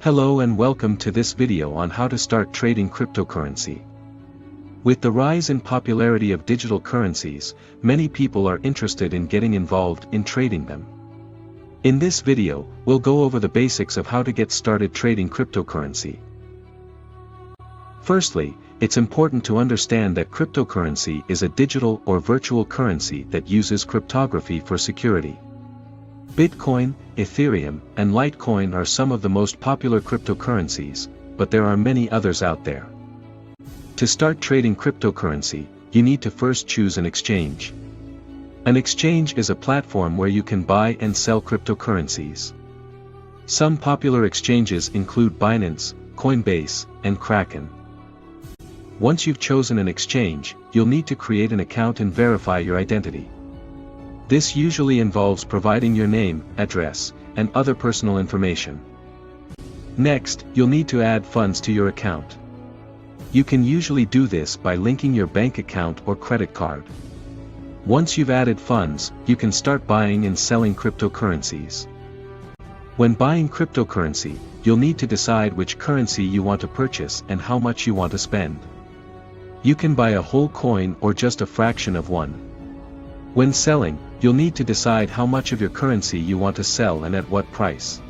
Hello and welcome to this video on how to start trading cryptocurrency. With the rise in popularity of digital currencies, many people are interested in getting involved in trading them. In this video, we'll go over the basics of how to get started trading cryptocurrency. Firstly, it's important to understand that cryptocurrency is a digital or virtual currency that uses cryptography for security. Bitcoin, Ethereum, and Litecoin are some of the most popular cryptocurrencies, but there are many others out there. To start trading cryptocurrency, you need to first choose an exchange. An exchange is a platform where you can buy and sell cryptocurrencies. Some popular exchanges include Binance, Coinbase, and Kraken. Once you've chosen an exchange, you'll need to create an account and verify your identity. This usually involves providing your name, address, and other personal information. Next, you'll need to add funds to your account. You can usually do this by linking your bank account or credit card. Once you've added funds, you can start buying and selling cryptocurrencies. When buying cryptocurrency, you'll need to decide which currency you want to purchase and how much you want to spend. You can buy a whole coin or just a fraction of one. When selling, you'll need to decide how much of your currency you want to sell and at what price.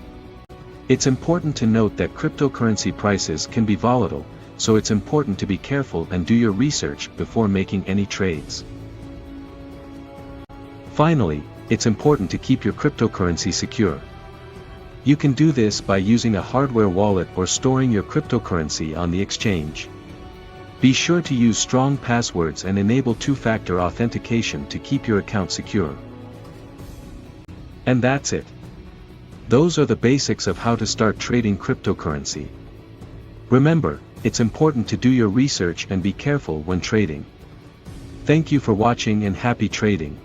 It's important to note that cryptocurrency prices can be volatile, so it's important to be careful and do your research before making any trades. Finally, it's important to keep your cryptocurrency secure. You can do this by using a hardware wallet or storing your cryptocurrency on the exchange. Be sure to use strong passwords and enable two-factor authentication to keep your account secure. And that's it. Those are the basics of how to start trading cryptocurrency. Remember, it's important to do your research and be careful when trading. Thank you for watching and happy trading.